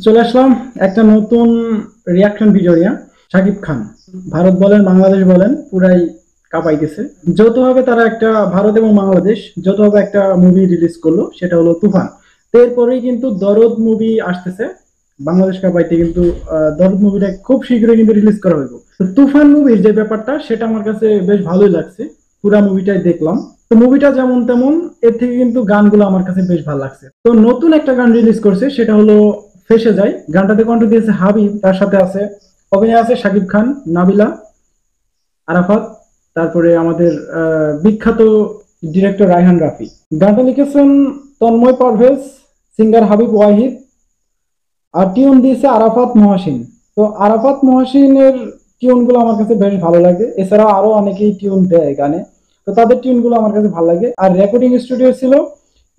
চলে আসলাম একটা নতুন রিয়াকশন ভিডিও নিয়ে। শাকিব খান ভারত বলেন বাংলাদেশ বলেন পুরাই কাঁপাইতেছে। যৌথভাবে তারা একটা ভারত এবং বাংলাদেশ যৌথভাবে একটা মুভি রিলিজ করলো, সেটা হলো তুফান। তো এরপরেই কিন্তু দরদ মুভি আসতেছে বাংলাদেশ কাঁপাইতে, কিন্তু দরদ মুভিটা খুব শীঘ্রই কিন্তু রিলিজ করা হইব। তো তুফান মুভির যে ব্যাপারটা সেটা আমার কাছে বেশ ভালোই লাগছে, পুরা মুভিটাই দেখলাম। তো মুভিটা যেমন তেমন, এর থেকে কিন্তু গানগুলো আমার কাছে বেশ ভালো লাগছে। তো নতুন একটা গান রিলিজ করছে, সেটা হলো ফেসে যায়। গানটাতে কণ্ঠ দিয়েছে হাবিব, তার সাথে আছে অভিনয় আছে শাকিব খান, নাবিলা, আরাফাত, তারপরে আমাদের বিখ্যাত ডিরেক্টর রায়হান রাফি। গানটা লিখেছেন তন্ময় পারভেজ, সিঙ্গার হাবিব ওয়াহিদ, আর টিউন দিয়েছে আরাফাত মহাসিন। তো আরাফাত মহাসিনের টিউন গুলো আমার কাছে বেশ ভালো লাগে, এছাড়াও আরো অনেকেই টিউন দেয় গানে। তো তাদের টিউন গুলো আমার কাছে ভালো লাগে। আর রেকর্ডিং স্টুডিও ছিল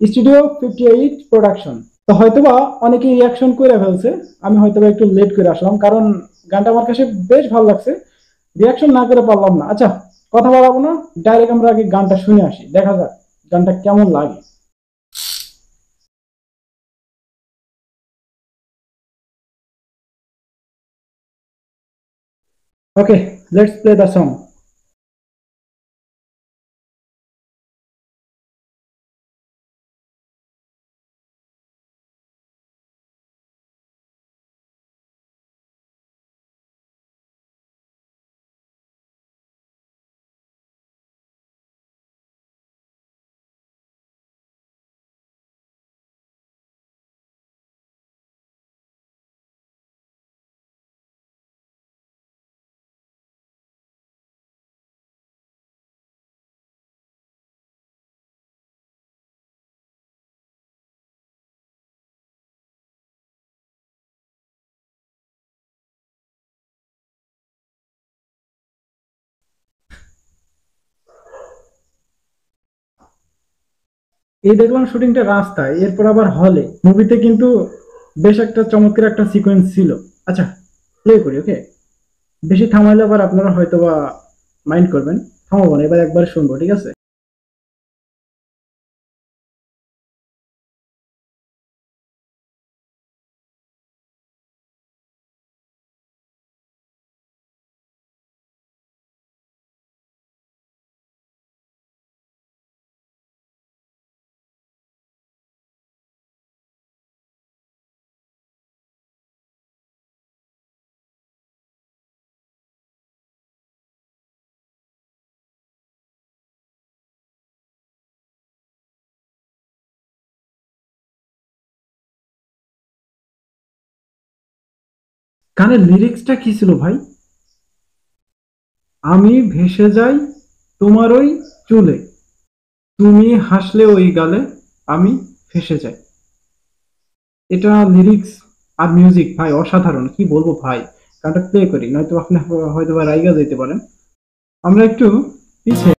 স্টুডিও 58 প্রোডাকশন। তো হয়তোবা অনেকেই রিয়াকশন করে ফেলছে, আমি হয়তোবা একটু লেট করে আসলাম, কারণ গানটা আমার কাছে বেশ ভালো লাগছে, রিয়াকশন না করে পারলাম না। আচ্ছা, কথা বলাবো না, ডাইরেক্ট আমরা আগে গানটা শুনে আসি, দেখা যাক গানটা কেমন লাগে। ওকে, লেটস প্লে দ্য সং। এই দেখলাম শুটিংটা রাস্তায়, এরপর আবার হলে, মুভিতে কিন্তু বেশ একটা চমৎকার একটা সিকোয়েন্স ছিল। আচ্ছা, প্লে করি, ওকে। বেশি থামাইলে আবার আপনারা হয়তোবা মাইন্ড করবেন। থামাবো না, এবার একবার শুনবো, ঠিক আছে? গানের লিরিক্সটা কি ছিল ভাই? আমি ভেসে যাই তোমার ওই চুলে, তুমি হাসলে ওই গালে, আমি ফেসে যাই। এটা লিরিক্স আর মিউজিক ভাই অসাধারণ, কি বলবো ভাই। গানটা প্লে করি, নয়তো আপনি হয়তো বা রাইগা যেতে পারেন। আমরা একটু পিছিয়ে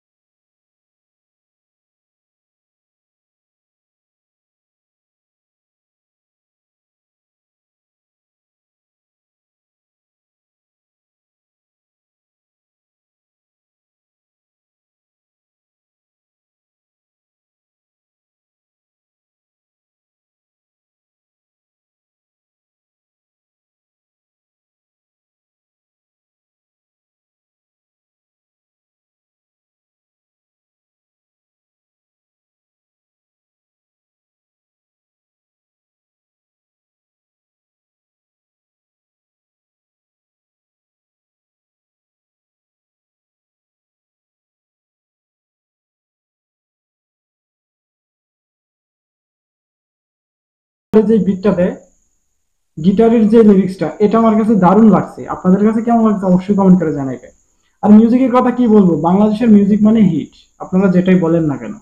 যে বিটটা দেয়, গিটারের যে লিরিক্সটা, এটা আমার কাছে দারুণ লাগছে। আপনাদের কাছে কেমন লাগছে অবশ্যই কমেন্ট করে জানাইবেন। আর মিউজিকের কথা কি বলবো, বাংলাদেশের মিউজিক মানে হিট, আপনারা যেটাই বলেন না কেন।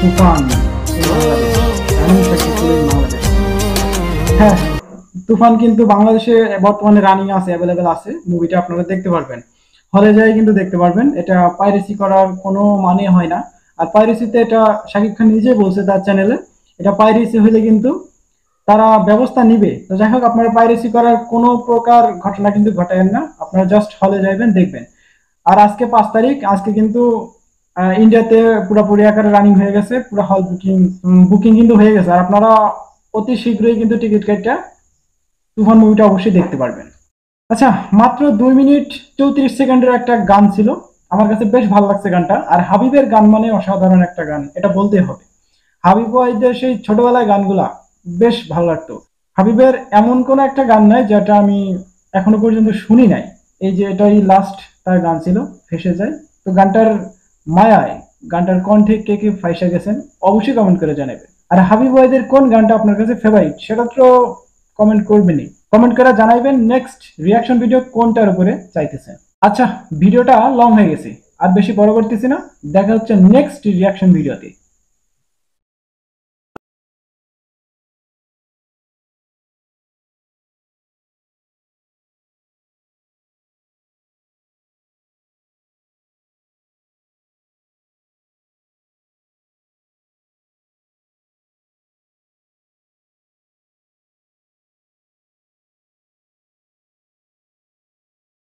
Toofan in Bangladesh, running Shakibul in Bangladesh. হ্যাঁ, তুফান কিন্তু বাংলাদেশে বর্তমানে রানিং আছে, অ্যাভেলেবেল আছে। মুভিটা আপনারা দেখতে পারবেন, হলে যাই কিন্তু দেখতে পারবেন। এটা পাইরেসি করার কোনো মানে হয় না। আর পাইরেসিতে এটা শাকিব খান নিজেই বলছে তার চ্যানেলে, এটা পাইরেসি হলে কিন্তু তারা ব্যবস্থা নিবে। তো যাই হোক, আপনারা পাইরেসি করার কোনো প্রকার ঘটনা কিন্তু ঘটাবেন না, আপনারা জাস্ট হলে যাবেন, দেখবেন। আর আজকে 5 তারিখ, আজকে কিন্তু ইন্ডিয়াতে পুরোপুরি আকারে রানিং হয়ে গেছে, পুরো হল বুকিং বুকিং কিন্তু হয়ে গেছে। আর আপনারা অতি শীঘ্রই কিন্তু টিকিট কেটে তুফান মুভিটা অবশ্যই দেখতে পারবেন। আচ্ছা, মাত্র 2 মিনিট 34 সেকেন্ডের একটা গান ছিল, আমার কাছে বেশ ভালো লাগছে গানটা। আর হাবিবের গান মানে অসাধারণ একটা গান, এটা বলতেই হবে। হাবিব ওয়াহিদের সেই ছোটবেলায় গানগুলা বেশ ভালো লাগতো। হাবিবের এমন কোন একটা গান নাই যেটা আমি এখনো পর্যন্ত শুনি নাই। এই যে এটাই লাস্ট তার গান ছিল, ফেসে যায়। তো গানটার মায়ায়, গানটার কণ্ঠে কে কে ফাইসা গেছেন অবশ্যই কমেন্ট করে জানাবেন। আর হাবিব ওয়াহিদের কোন গানটা আপনার কাছে ফেভারিট সেটা তো কমেন্ট করবেনই, কমেন্ট করে জানাইবেন নেক্সট রিয়াকশন ভিডিও কোনটার উপরে চাইতেছেন। আচ্ছা, ভিডিওটা লং হয়ে গেছে, আর বেশি বড় করতেছি না, দেখা হচ্ছে নেক্সট রিয়াকশন ভিডিওতে।